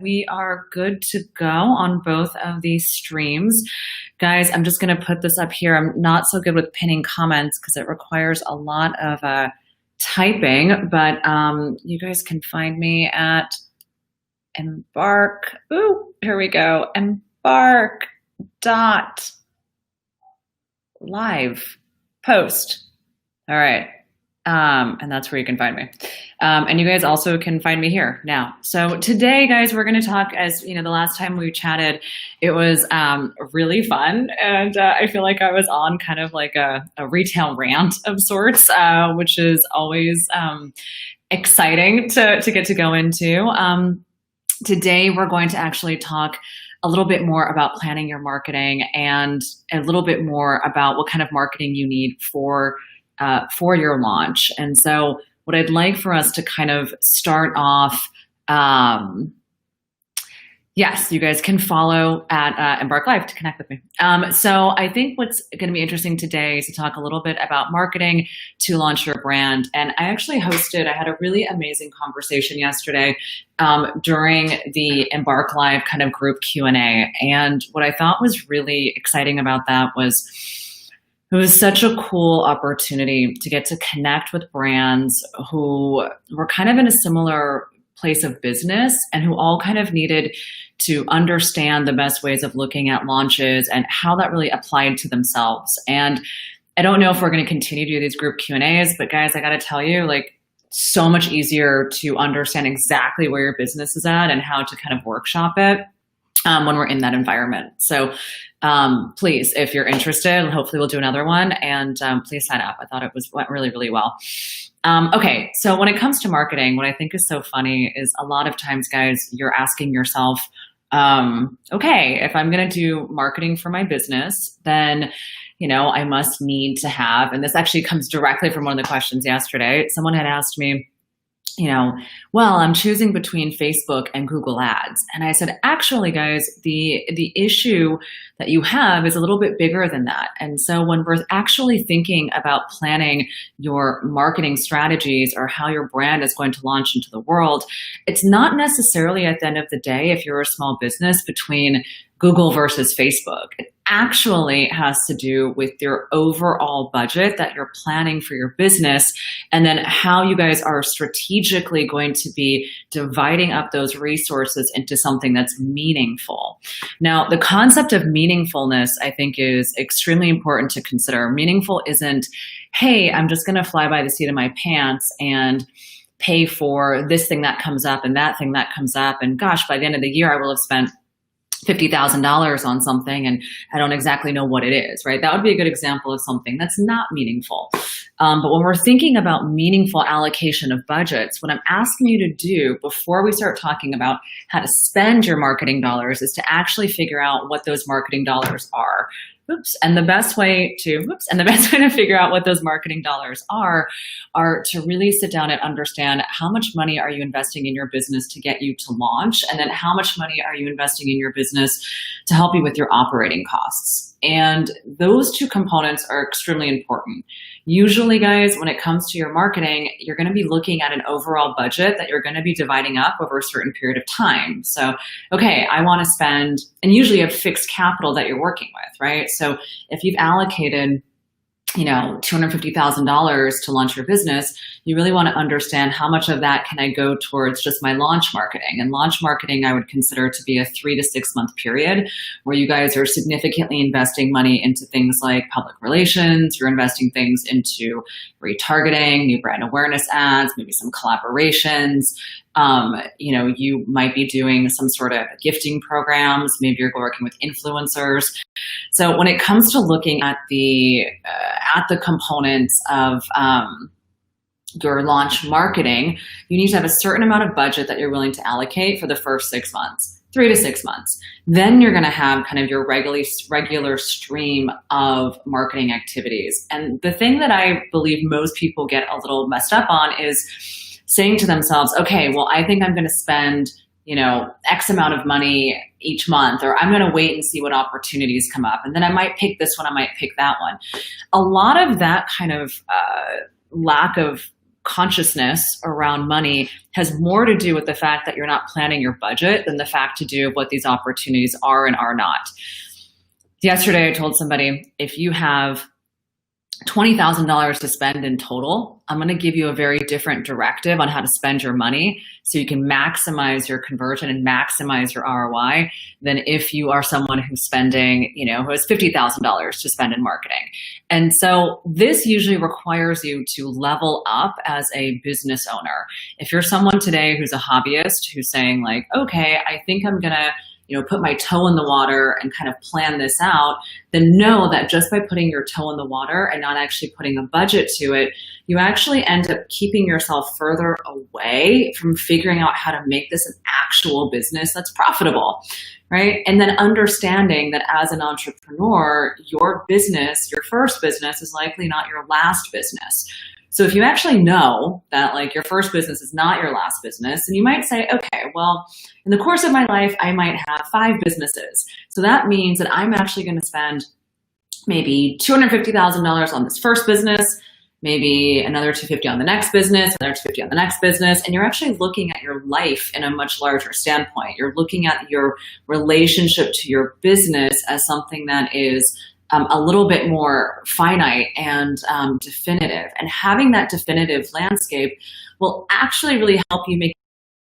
We are good to go on both of these streams. Guys, I'm just going to put this up here. I'm not so good with pinning comments because it requires a lot of typing, but you guys can find me at Embark. Ooh, here we go. Embark dot live post. All right. And that's where you can find me. And you guys also can find me here now. So today, guys, we're going to talk, as you know, the last time we chatted, it was really fun. And I feel like I was on kind of like a retail rant of sorts, which is always exciting to get to go into. Today, we're going to actually talk a little bit more about planning your marketing and a little bit more about what kind of marketing you need for your launch. And so what I'd like for us to kind of start off, yes, you guys can follow at Embark Live to connect with me. So I think what's going to be interesting today is to talk a little bit about marketing to launch your brand. And I actually I had a really amazing conversation yesterday during the Embark Live kind of group Q&A. And what I thought was really exciting about that was it was such a cool opportunity to get to connect with brands who were kind of in a similar place of business and who all kind of needed to understand the best ways of looking at launches and how that really applied to themselves. And I don't know if we're going to continue to do these group Q&As, but guys, I got to tell you, like, so much easier to understand exactly where your business is at and how to kind of workshop it when we're in that environment. So please, if you're interested, hopefully we'll do another one, and please sign up. I thought it went really, really well. Okay, so when it comes to marketing, what I think is so funny is a lot of times, guys, you're asking yourself, okay, if I'm going to do marketing for my business, then I must need to have, and this actually comes directly from one of the questions yesterday. Someone had asked me, well, I'm choosing between Facebook and Google Ads. And I said, actually, guys, the issue that you have is a little bit bigger than that. And so when we're actually thinking about planning your marketing strategies or how your brand is going to launch into the world, it's not necessarily at the end of the day, if you're a small business, between Google versus Facebook. It actually has to do with your overall budget that you're planning for your business, and then how you guys are strategically going to be dividing up those resources into something that's meaningful. Now, the concept of meaningfulness, I think, is extremely important to consider. Meaningful isn't, hey, I'm just going to fly by the seat of my pants and pay for this thing that comes up and that thing that comes up, and gosh, by the end of the year, I will have spent $50,000 on something and I don't exactly know what it is, right? That would be a good example of something that's not meaningful. But when we're thinking about meaningful allocation of budgets, what I'm asking you to do before we start talking about how to spend your marketing dollars is to actually figure out what those marketing dollars are. And the best way to figure out what those marketing dollars are to really sit down and understand how much money are you investing in your business to get you to launch, and then how much money are you investing in your business to help you with your operating costs. And those two components are extremely important. Usually, guys, when it comes to your marketing, you're going to be looking at an overall budget that you're going to be dividing up over a certain period of time. So, okay, I want to spend, and usually you have fixed capital that you're working with, right? So if you've allocated $250,000 to launch your business, you really want to understand how much of that can I go towards just my launch marketing. And launch marketing, I would consider to be a 3 to 6 month period where you guys are significantly investing money into things like public relations, you're investing things into retargeting, new brand awareness ads, maybe some collaborations. You might be doing some sort of gifting programs. Maybe you're working with influencers. So when it comes to looking at the components of your launch marketing, you need to have a certain amount of budget that you're willing to allocate for the first 6 months, 3 to 6 months. Then you're going to have kind of your regular stream of marketing activities. And the thing that I believe most people get a little messed up on is saying to themselves, okay, well, I think I'm going to spend, X amount of money each month, or I'm going to wait and see what opportunities come up. And then I might pick this one, I might pick that one. A lot of that kind of lack of consciousness around money has more to do with the fact that you're not planning your budget than the fact to do of what these opportunities are and are not. Yesterday, I told somebody, if you have $20,000 to spend in total, I'm going to give you a very different directive on how to spend your money so you can maximize your conversion and maximize your ROI than if you are someone who's spending, who has $50,000 to spend in marketing. And so this usually requires you to level up as a business owner. If you're someone today who's a hobbyist who's saying like, okay, I think I'm going to put my toe in the water and kind of plan this out, then know that just by putting your toe in the water and not actually putting a budget to it, you actually end up keeping yourself further away from figuring out how to make this an actual business that's profitable, right? And then understanding that as an entrepreneur, your business, your first business is likely not your last business. So if you actually know that like your first business is not your last business, and you might say, okay, well, in the course of my life, I might have 5 businesses. So that means that I'm actually going to spend maybe $250,000 on this first business, maybe another $250 on the next business, another $250 on the next business. And you're actually looking at your life in a much larger standpoint. You're looking at your relationship to your business as something that is a little bit more finite and definitive. And having that definitive landscape will actually really help you make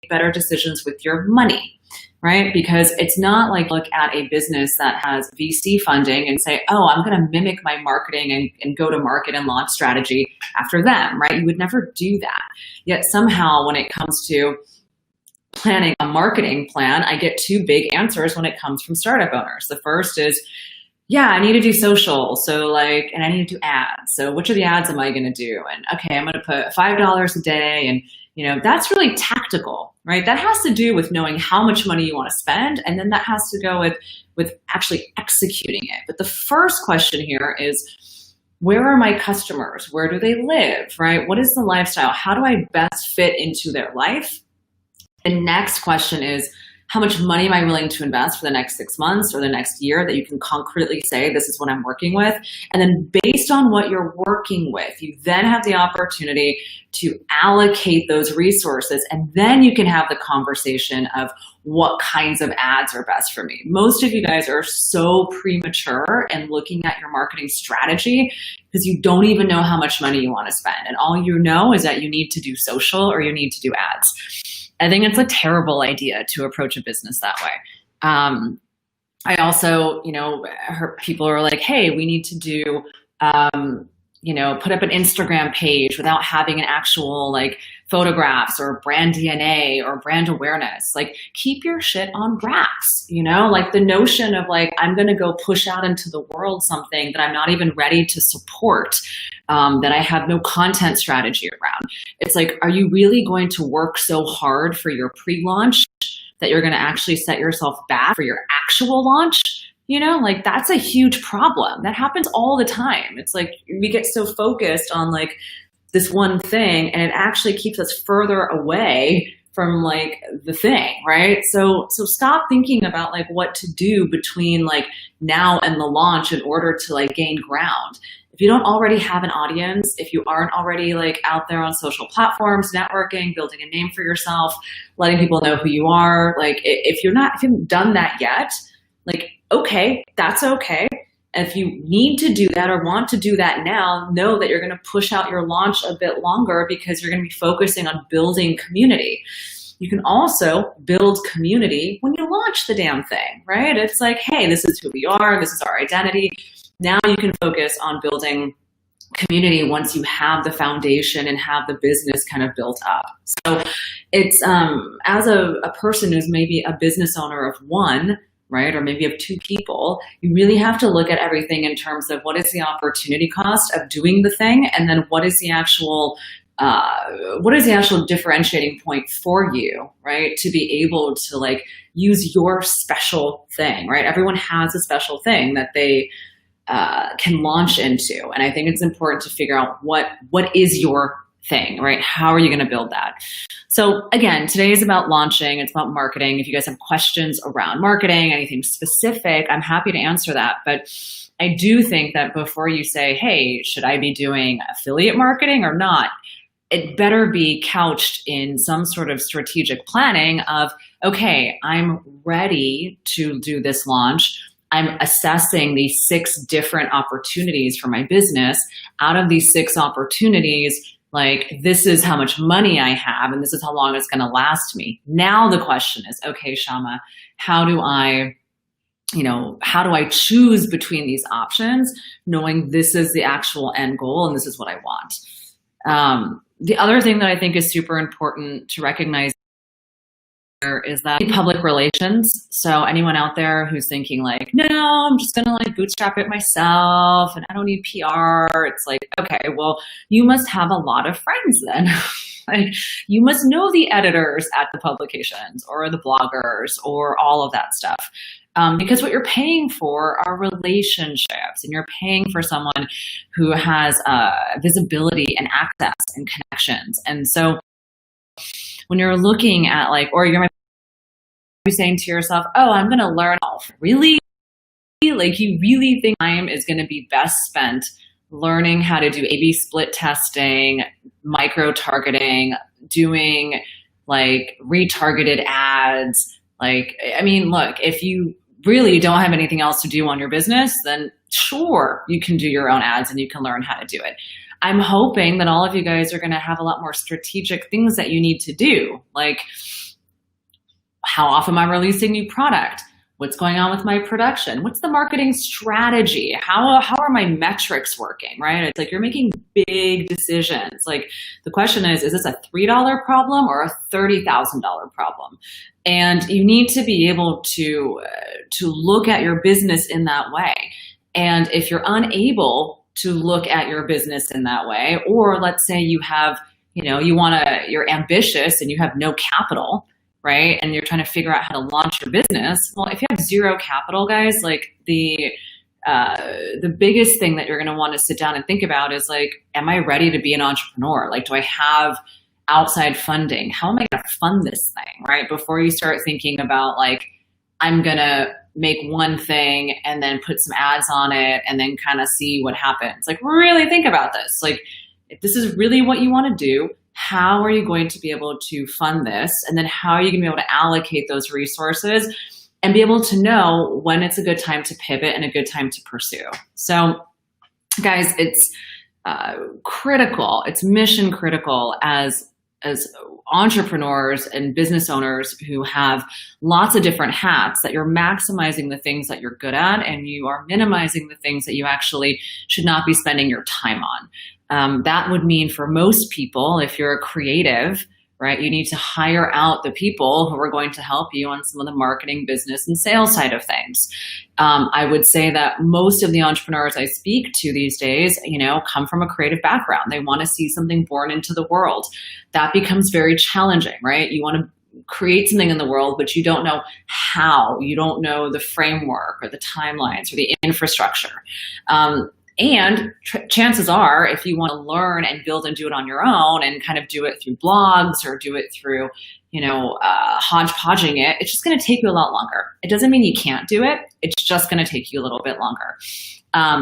better decisions with your money, right? Because it's not like look at a business that has VC funding and say, oh, I'm going to mimic my marketing and go to market and launch strategy after them, right? You would never do that. Yet somehow when it comes to planning a marketing plan, I get 2 big answers when it comes from startup owners. The first is, yeah, I need to do social. And I need to do ads. So which of the ads am I going to do? And okay, I'm going to put $5 a day. And, that's really tactical, right? That has to do with knowing how much money you want to spend. And then that has to go with actually executing it. But the first question here is, where are my customers? Where do they live, right? What is the lifestyle? How do I best fit into their life? The next question is, how much money am I willing to invest for the next 6 months or the next year that you can concretely say, this is what I'm working with? And then based on what you're working with, you then have the opportunity to allocate those resources. And then you can have the conversation of what kinds of ads are best for me. Most of you guys are so premature in looking at your marketing strategy because you don't even know how much money you want to spend. And all you know is that you need to do social or you need to do ads. I think it's a terrible idea to approach a business that way. I also, heard people are like, hey, we need to do, put up an Instagram page without having an actual photographs or brand DNA or brand awareness. Keep your shit on wraps, the notion of I'm going to go push out into the world something that I'm not even ready to support, that I have no content strategy around. It's are you really going to work so hard for your pre-launch that you're going to actually set yourself back for your actual launch? That's a huge problem. That happens all the time. It's we get so focused on this one thing and it actually keeps us further away from the thing, right? So stop thinking about what to do between now and the launch in order to gain ground. If you don't already have an audience, if you aren't already out there on social platforms, networking, building a name for yourself, letting people know who you are, if you haven't done that yet, okay, that's okay. If you need to do that or want to do that now, know that you're going to push out your launch a bit longer because you're going to be focusing on building community. You can also build community when you launch the damn thing, right? It's hey, this is who we are. This is our identity. Now you can focus on building community once you have the foundation and have the business kind of built up. So it's, as a person who's maybe a business owner of one, right, or maybe of 2 people, you really have to look at everything in terms of what is the opportunity cost of doing the thing, and then what is the actual differentiating point for you, right, to be able to use your special thing, right? Everyone has a special thing that they can launch into, and I think it's important to figure out what is your thing, right? How are you going to build that? So again, today is about launching. It's about marketing. If you guys have questions around marketing, anything specific, I'm happy to answer that. But I do think that before you say, hey, should I be doing affiliate marketing or not? it better be couched in some sort of strategic planning of, okay, I'm ready to do this launch. I'm assessing these 6 different opportunities for my business. Out of these 6 opportunities, like, this is how much money I have, and this is how long it's going to last me. Now the question is, okay, Shama, how do I choose between these options, knowing this is the actual end goal and this is what I want? The other thing that I think is super important to recognize is that public relations. So anyone out there who's thinking like, no, I'm just gonna like bootstrap it myself and I don't need PR. It's like, okay, well, you must have a lot of friends then. Like, you must know the editors at the publications or the bloggers or all of that stuff. Because what you're paying for are relationships, and you're paying for someone who has visibility and access and connections. And so when you're looking at like, or you might be saying to yourself, oh, I'm going to learn really? Like, you really think time is going to be best spent learning how to do A/B split testing, micro-targeting, doing like retargeted ads? Like, I mean, look, if you really don't have anything else to do on your business, then sure, you can do your own ads and you can learn how to do it. I'm hoping that all of you guys are going to have a lot more strategic things that you need to do. Like, how often am I releasing new product? What's going on with my production? What's the marketing strategy? How are my metrics working, right? It's like you're making big decisions. Like, the question is this a $3 problem or a $30,000 problem? And you need to be able to look at your business in that way. And if you're unable to look at your business in that way, or let's say you have, you're ambitious and you have no capital, right? And you're trying to figure out how to launch your business. Well, if you have zero capital, guys, like the biggest thing that you're going to want to sit down and think about is like, am I ready to be an entrepreneur? Like, do I have outside funding? How am I going to fund this thing, right? Before you start thinking about like, I'm going to make one thing and then put some ads on it and then kind of see what happens. Like, really think about this. Like, if this is really what you want to do, how are you going to be able to fund this? And then how are you going to be able to allocate those resources and be able to know when it's a good time to pivot and a good time to pursue? So guys, it's critical. It's mission critical as entrepreneurs and business owners who have lots of different hats, that you're maximizing the things that you're good at and you are minimizing the things that you actually should not be spending your time on. That would mean for most people, if you're a creative, right, you need to hire out the people who are going to help you on some of the marketing, business, and sales side of things. I would say that most of the entrepreneurs I speak to these days, come from a creative background. They want to see something born into the world. That becomes very challenging, right? You want to create something in the world, but you don't know how. You don't know the framework or the timelines or the infrastructure. And chances are, if you want to learn and build and do it on your own and kind of do it through blogs or do it through, hodgepodging it, it's just going to take you a lot longer. It doesn't mean you can't do it. It's just going to take you a little bit longer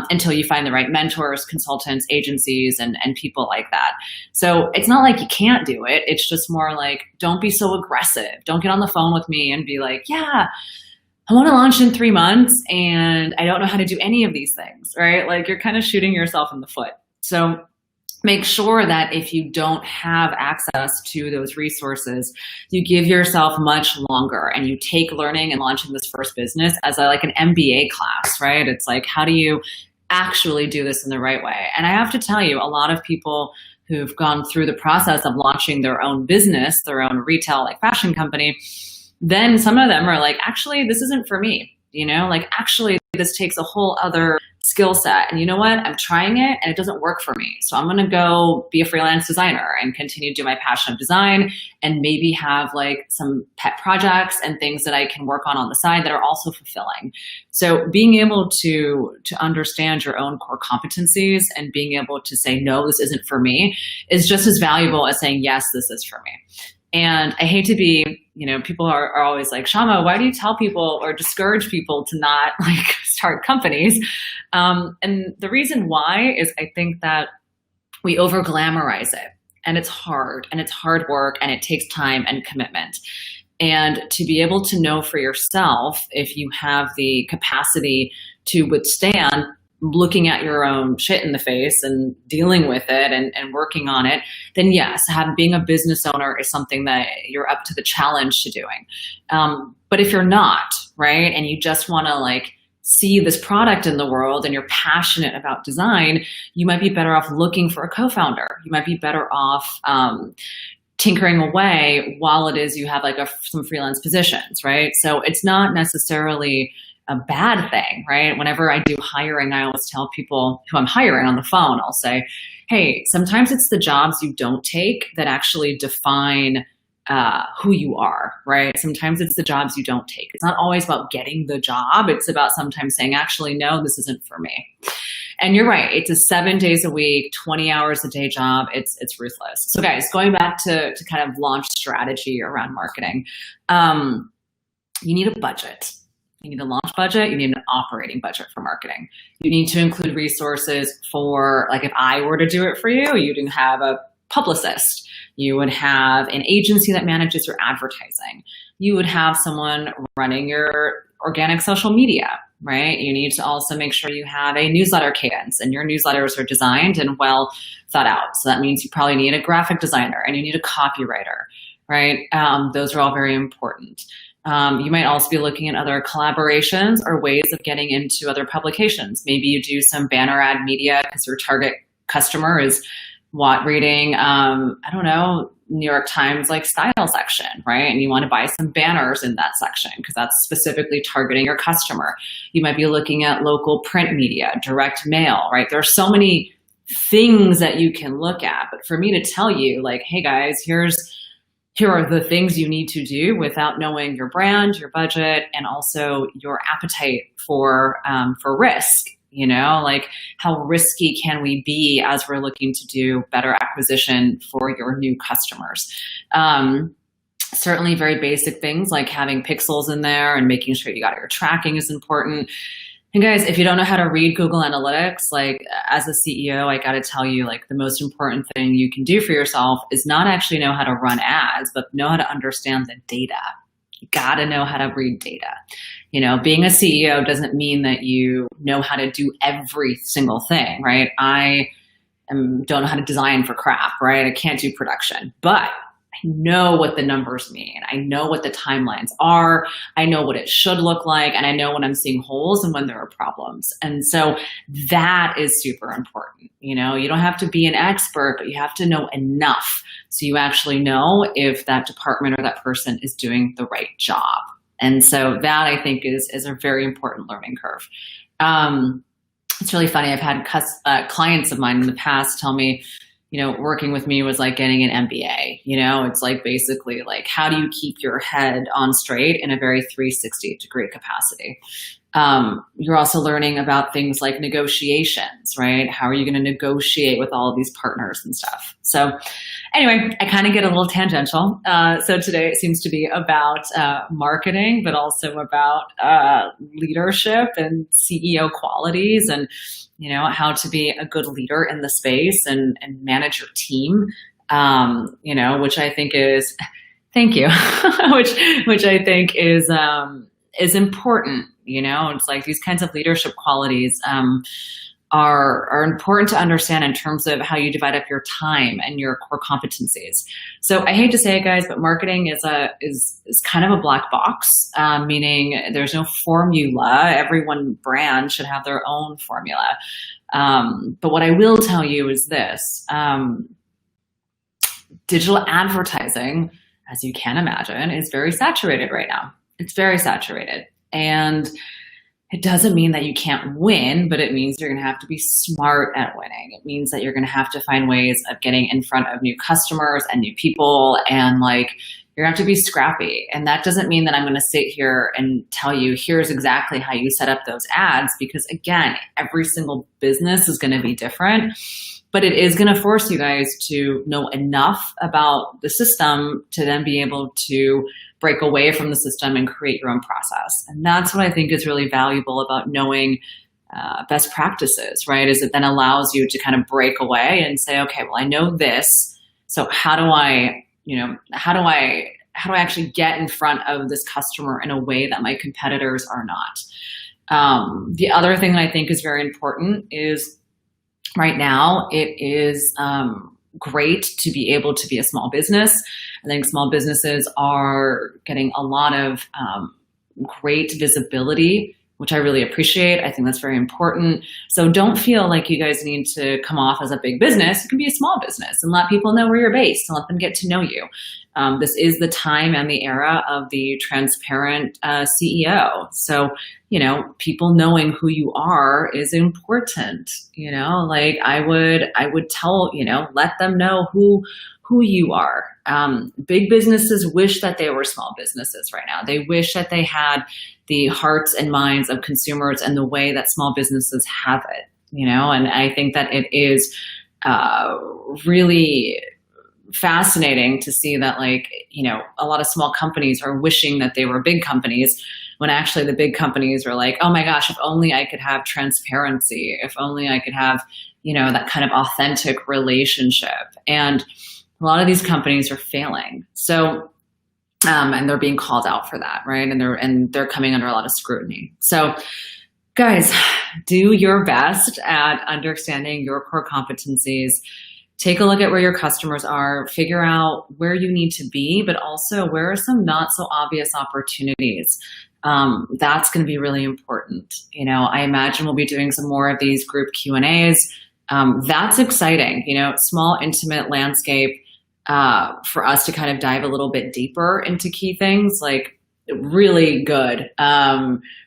until you find the right mentors, consultants, agencies, and people like that. So it's not like you can't do it. It's just more like, don't be so aggressive. Don't get on the phone with me and be like, yeah, I want to launch in 3 months and I don't know how to do any of these things, right? Like, you're kind of shooting yourself in the foot. So make sure that if you don't have access to those resources, you give yourself much longer and you take learning and launching this first business as like an MBA class, right? It's like, how do you actually do this in the right way? And I have to tell you, a lot of people who've gone through the process of launching their own business, their own retail, like fashion company, then some of them are like, actually, this isn't for me. Actually, this takes a whole other skill set. And you know what? I'm trying it and it doesn't work for me. So I'm going to go be a freelance designer and continue to do my passion of design and maybe have like some pet projects and things that I can work on the side that are also fulfilling. So being able to understand your own core competencies and being able to say, no, this isn't for me, is just as valuable as saying, yes, this is for me. And I hate to be, people are always like, Shama, why do you tell people or discourage people to not like start companies? And the reason why is I think that we over glamorize it. and it's hard and it's hard work and it takes time and commitment. And to be able to know for yourself if you have the capacity to withstand looking at your own shit in the face and dealing with it and working on it, then yes, being a business owner is something that you're up to the challenge to doing. But if you're not, right, and you just want to like see this product in the world and you're passionate about design, you might be better off looking for a co-founder. You might be better off tinkering away while it is you have like some freelance positions, right? So it's not necessarily a bad thing, right? Whenever I do hiring, I always tell people who I'm hiring on the phone, I'll say, hey, sometimes it's the jobs you don't take that actually define who you are, right? Sometimes it's the jobs you don't take. It's not always about getting the job. It's about sometimes saying, actually, no, this isn't for me. And you're right. It's a 7 days a week, 20 hours a day job. It's ruthless. So guys, going back to kind of launch strategy around marketing, you need a budget. You need a launch budget. You need an operating budget for marketing. You need to include resources for, like if I were to do it for you, you'd have a publicist. You would have an agency that manages your advertising. You would have someone running your organic social media, right? You need to also make sure you have a newsletter cadence and your newsletters are designed and well thought out. So that means you probably need a graphic designer and you need a copywriter, right? Those are all very important. You might also be looking at other collaborations or ways of getting into other publications. Maybe you do some banner ad media because your target customer is reading, I don't know, New York Times like style section, right? And you want to buy some banners in that section because that's specifically targeting your customer. You might be looking at local print media, direct mail, right? There are so many things that you can look at. But for me to tell you like, hey guys, here are the things you need to do without knowing your brand, your budget, and also your appetite for risk. You know, like how risky can we be as we're looking to do better acquisition for your new customers? Certainly very basic things like having pixels in there and making sure you got your tracking is important. And guys, if you don't know how to read Google Analytics, like as a CEO, I got to tell you, like the most important thing you can do for yourself is not actually know how to run ads, but know how to understand the data. You got to know how to read data. You know, being a CEO doesn't mean that you know how to do every single thing, right? I don't know how to design for craft, right? I can't do production, but I know what the numbers mean. I know what the timelines are. I know what it should look like. And I know when I'm seeing holes and when there are problems. And so that is super important. You know, you don't have to be an expert, but you have to know enough so you actually know if that department or that person is doing the right job. And so that I think is a very important learning curve. It's really funny. I've had clients of mine in the past tell me, you know, working with me was like getting an MBA. You know, it's like basically like, how do you keep your head on straight in a very 360-degree capacity? You're also learning about things like negotiations, right? How are you going to negotiate with all of these partners and stuff? So anyway, I kind of get a little tangential. So today it seems to be about marketing, but also about leadership and CEO qualities and, you know, how to be a good leader in the space and manage your team, you know, which I think is, thank you, which I think is important. You know, it's like these kinds of leadership qualities are important to understand in terms of how you divide up your time and your core competencies. So I hate to say it, guys, but marketing is kind of a black box, meaning there's no formula. Every one brand should have their own formula. But what I will tell you is this: digital advertising, as you can imagine, is very saturated right now. It's very saturated. And it doesn't mean that you can't win, but it means you're going to have to be smart at winning. It means that you're going to have to find ways of getting in front of new customers and new people, and like you're going to have to be scrappy. And that doesn't mean that I'm going to sit here and tell you, here's exactly how you set up those ads, because again, every single business is going to be different. But it is going to force you guys to know enough about the system to then be able to break away from the system and create your own process. And that's what I think is really valuable about knowing best practices, right? Is it then allows you to kind of break away and say, okay, well, I know this. So how do I, how do I actually get in front of this customer in a way that my competitors are not? The other thing that I think is very important is right now it is great to be able to be a small business. I think small businesses are getting a lot of great visibility, which I really appreciate. I think that's very important. So don't feel like you guys need to come off as a big business. You can be a small business and let people know where you're based and let them get to know you. This is the time and the era of the transparent CEO. So, people knowing who you are is important. Like I would tell, let them know who you are. Big businesses wish that they were small businesses right now. They wish that they had the hearts and minds of consumers and the way that small businesses have it, and I think that it is really fascinating to see that a lot of small companies are wishing that they were big companies when actually the big companies are like, oh my gosh, if only I could have transparency, if only I could have, that kind of authentic relationship. And a lot of these companies are failing. So, and they're being called out for that, right? And they're coming under a lot of scrutiny. So guys, do your best at understanding your core competencies. Take a look at where your customers are, figure out where you need to be, but also where are some not so obvious opportunities. That's going to be really important. I imagine we'll be doing some more of these group Q&As. That's exciting, small, intimate landscape for us to kind of dive a little bit deeper into key things, like really good,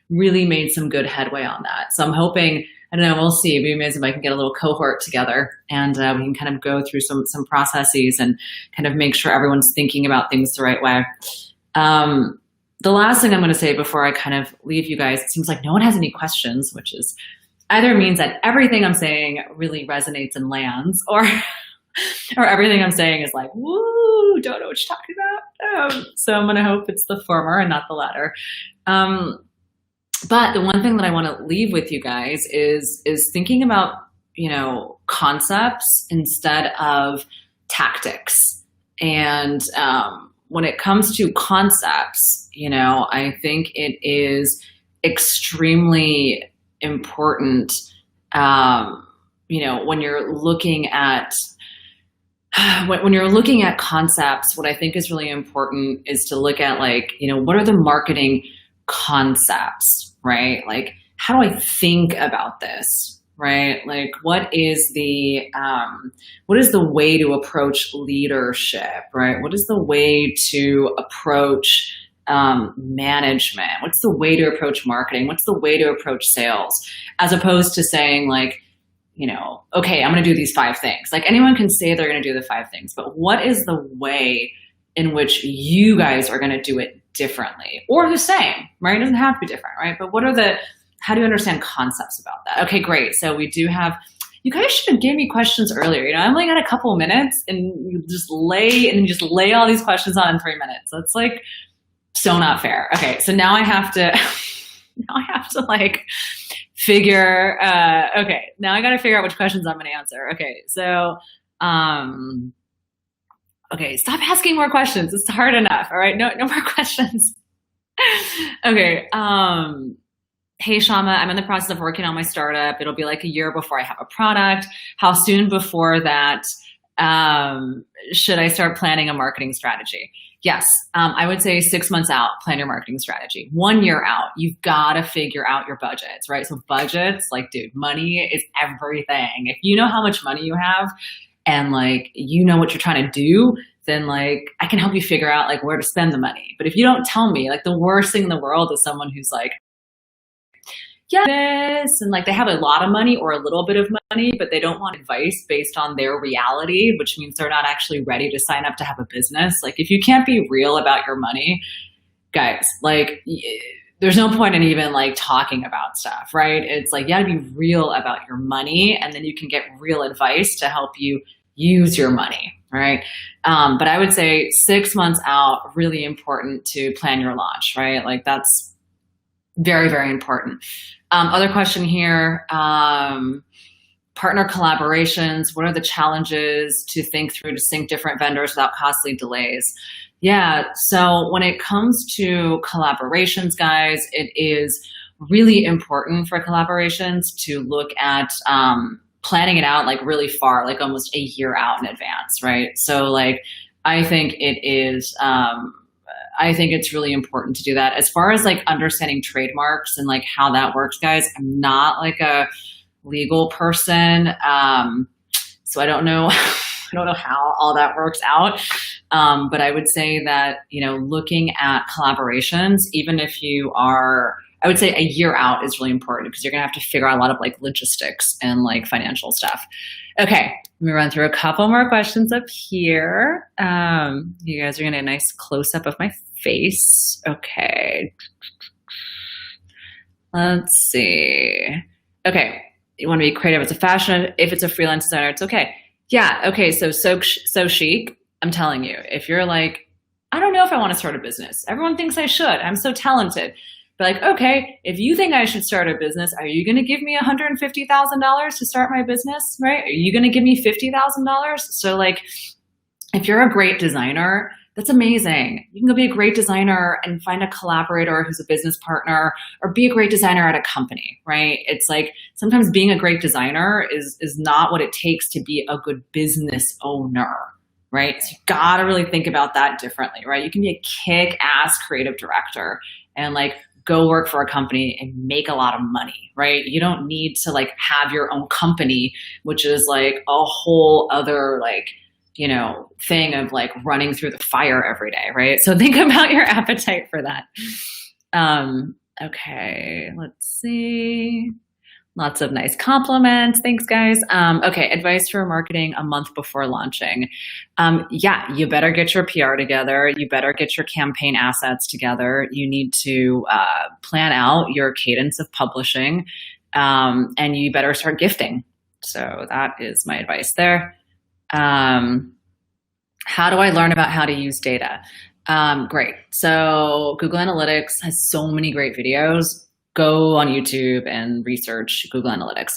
really made some good headway on that. So I'm hoping, I don't know, we'll see. It'd be amazing if I can get a little cohort together and we can kind of go through some processes and kind of make sure everyone's thinking about things the right way. The last thing I'm going to say before I kind of leave you guys, it seems like no one has any questions, which is either means that everything I'm saying really resonates and lands, or everything I'm saying is like, woo, don't know what you're talking about. So I'm going to hope it's the former and not the latter. But the one thing that I want to leave with you guys is thinking about, concepts instead of tactics. And when it comes to concepts, I think it is extremely important, when you're looking at concepts, what I think is really important is to look at what are the marketing concepts, right? Like, how do I think about this, right? Like, what is the way to approach leadership, right? What is the way to approach management? What's the way to approach marketing? What's the way to approach sales? As opposed to saying okay, I'm going to do these 5 things. Like, anyone can say they're going to do the 5 things, but what is the way in which you guys are going to do it differently or the same, right? It doesn't have to be different, right? But how do you understand concepts about that? Okay, great. So we do have, you guys should have given me questions earlier. I only got a couple of minutes and you just lay all these questions on in 3 minutes. That's like so not fair. Okay. So now I have to, figure, okay, now I got to figure out which questions I'm going to answer. Okay. So, okay, stop asking more questions. It's hard enough. All right. No more questions. Okay. Hey, Shama, I'm in the process of working on my startup. It'll be like a year before I have a product. How soon before that should I start planning a marketing strategy? Yes, I would say 6 months out, plan your marketing strategy. 1 year out, you've got to figure out your budgets, right? So budgets, dude, money is everything. If you know how much money you have and you know what you're trying to do, then I can help you figure out where to spend the money. But if you don't tell me, the worst thing in the world is someone who's yeah, this, and they have a lot of money or a little bit of money, but they don't want advice based on their reality, which means they're not actually ready to sign up to have a business. If you can't be real about your money, guys, there's no point in even talking about stuff, right? It's you gotta be real about your money, and then you can get real advice to help you use your money, right? But I would say 6 months out, really important to plan your launch, right? That's very, very important. Other question here, partner collaborations. What are the challenges to think through to sync different vendors without costly delays? Yeah, so when it comes to collaborations, guys, it is really important for collaborations to look at planning it out like really far, like almost a year out in advance, right? So like, I think it is, I think it's really important to do that. As far as like understanding trademarks and like how that works, guys, I'm not like a legal person. So I don't know, I don't know how all that works out. But I would say that, you know, looking at collaborations, even if you are, I would say a year out is really important because you're gonna have to figure out a lot of like logistics and like financial stuff. Okay, let me run through a couple more questions up here. You guys are gonna get a nice close up of my face. Okay, let's see. Okay, you wanna be creative. It's a fashion, if it's a freelance designer, it's okay. Yeah, okay, so chic, I'm telling you, if you're like, I don't know if I wanna start a business. Everyone thinks I should, I'm so talented. But like, okay, if you think I should start a business, are you gonna give me $150,000 to start my business, right? Are you gonna give me $50,000? So like, if you're a great designer, that's amazing. You can go be a great designer and find a collaborator who's a business partner, or be a great designer at a company, right? It's like, sometimes being a great designer is not what it takes to be a good business owner, right? So you gotta really think about that differently, right? You can be a kick-ass creative director and like, go work for a company and make a lot of money, right? You don't need to like have your own company, which is like a whole other like, you know, thing of like running through the fire every day, right? So think about your appetite for that. Okay, let's see. Lots of nice compliments. Thanks, guys. Okay, advice for marketing a month before launching. Yeah, you better get your PR together. You better get your campaign assets together. You need to plan out your cadence of publishing, and you better start gifting. So that is my advice there. How do I learn about how to use data? Great. So Google Analytics has so many great videos. Go on YouTube and research Google Analytics.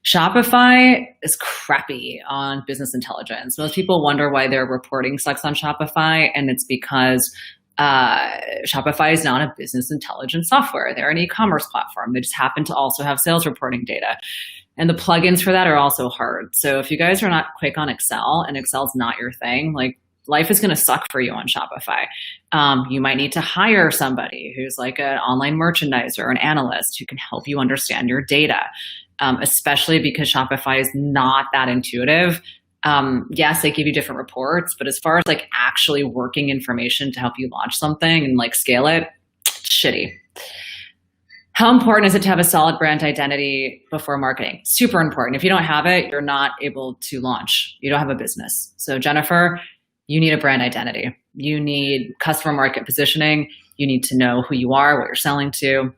Shopify is crappy on business intelligence. Most people wonder why their reporting sucks on Shopify, and it's because Shopify is not a business intelligence software. They're an e-commerce platform. They just happen to also have sales reporting data. And the plugins for that are also hard. So if you guys are not quick on Excel and Excel's not your thing, like life is going to suck for you on Shopify. You might need to hire somebody who's like an online merchandiser or an analyst who can help you understand your data, especially because Shopify is not that intuitive. Yes, they give you different reports, but as far as like actually working information to help you launch something and like scale it, shitty. How important is it to have a solid brand identity before marketing? Super important. If you don't have it, you're not able to launch. You don't have a business. So Jennifer, you need a brand identity. You need customer market positioning. You need to know who you are, what you're selling to.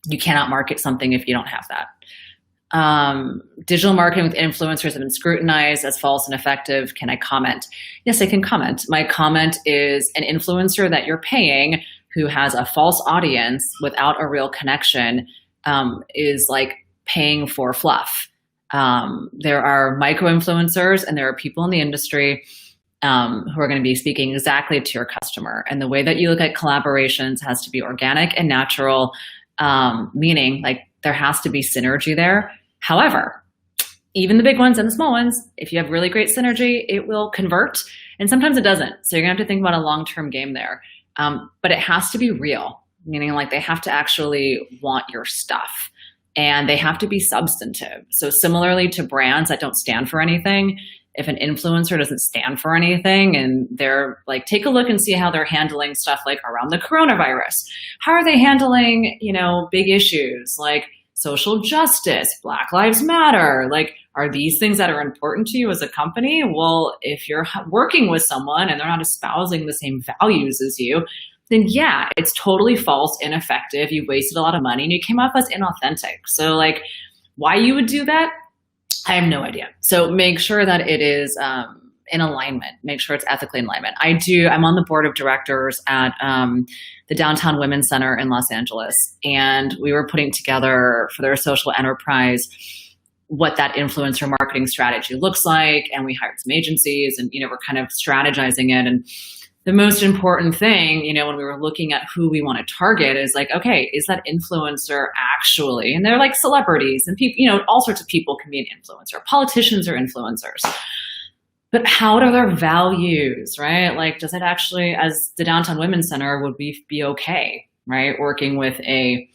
You cannot market something if you don't have that. Digital marketing with influencers have been scrutinized as false and effective. Can I comment? Yes, I can comment. My comment is an influencer that you're paying who has a false audience without a real connection is like paying for fluff. There are micro-influencers and there are people in the industry who are going to be speaking exactly to your customer. And the way that you look at collaborations has to be organic and natural, meaning like there has to be synergy there. However, even the big ones and the small ones, if you have really great synergy, it will convert. And sometimes it doesn't. So you're gonna have to think about a long-term game there. But it has to be real, meaning like they have to actually want your stuff and they have to be substantive. So similarly to brands that don't stand for anything, if an influencer doesn't stand for anything and they're like, take a look and see how they're handling stuff like around the coronavirus. How are they handling, you know, big issues like social justice, Black Lives Matter? Like, are these things that are important to you as a company? Well, if you're working with someone and they're not espousing the same values as you, then yeah, it's totally false, ineffective. You wasted a lot of money and you came off as inauthentic. So like, why you would do that? I have no idea. So make sure that it is in alignment. Make sure it's ethically in alignment. I'm on the board of directors at the Downtown Women's Center in Los Angeles. And we were putting together for their social enterprise what that influencer marketing strategy looks like. And we hired some agencies and, we're kind of strategizing it. And the most important thing, when we were looking at who we want to target is like, okay, is that influencer actually, and they're like celebrities and people, all sorts of people can be an influencer. Politicians are influencers. But how are their values, right? Like, does it actually, as the Downtown Women's Center, would we be okay, right? Working with an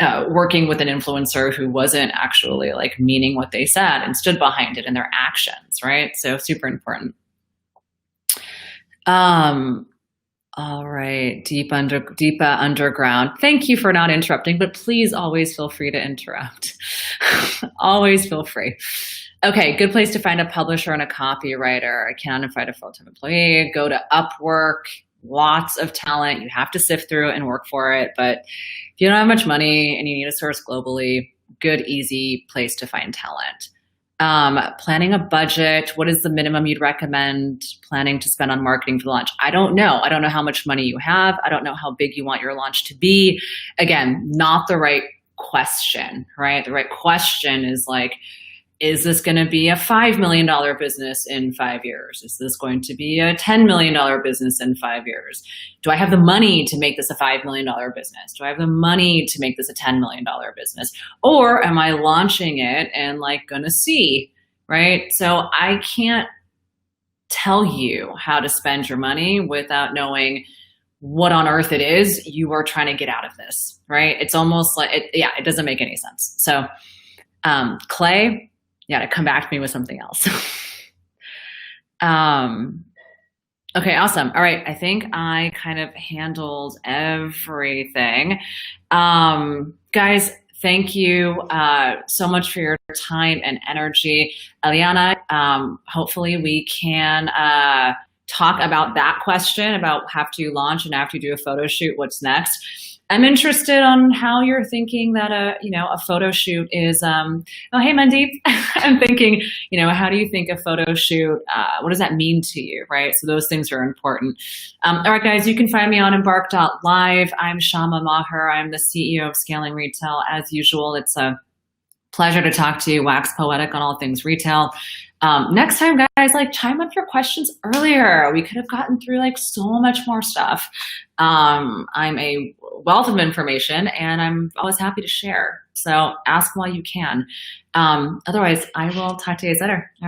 influencer who wasn't actually like meaning what they said and stood behind it in their actions, right? So super important. All right, Deepa Underground. Thank you for not interrupting, but please always feel free to interrupt. Always feel free. Okay, good place to find a publisher and a copywriter. I cannot find a full-time employee. Go to Upwork. Lots of talent. You have to sift through and work for it. But if you don't have much money and you need to source globally, good, easy place to find talent. Planning a budget. What is the minimum you'd recommend planning to spend on marketing for the launch? I don't know. I don't know how much money you have. I don't know how big you want your launch to be. Again, not the right question, right? The right question is like, is this going to be a $5 million business in 5 years? Is this going to be a $10 million business in 5 years? Do I have the money to make this a $5 million business? Do I have the money to make this a $10 million business? Or am I launching it and like going to see, right? So I can't tell you how to spend your money without knowing what on earth it is you are trying to get out of this, right? It's almost like, it doesn't make any sense. So Clay, to come back to me with something else. Okay, awesome. All right, I think I kind of handled everything. Guys, thank you so much for your time and energy. Eliana, hopefully we can talk about that question about after you launch and after you do a photo shoot, what's next. I'm interested on how you're thinking that a photo shoot is. Oh, hey, Mandeep. I'm thinking, how do you think a photo shoot? What does that mean to you, right? So those things are important. All right, guys, you can find me on Embark.live. I'm Shama Maher. I'm the CEO of Scaling Retail. As usual, it's a pleasure to talk to you. Wax poetic on all things retail. Next time, guys, like chime up your questions earlier. We could have gotten through like so much more stuff. I'm a wealth of information and I'm always happy to share. So ask while you can. Otherwise, I will talk to you guys later.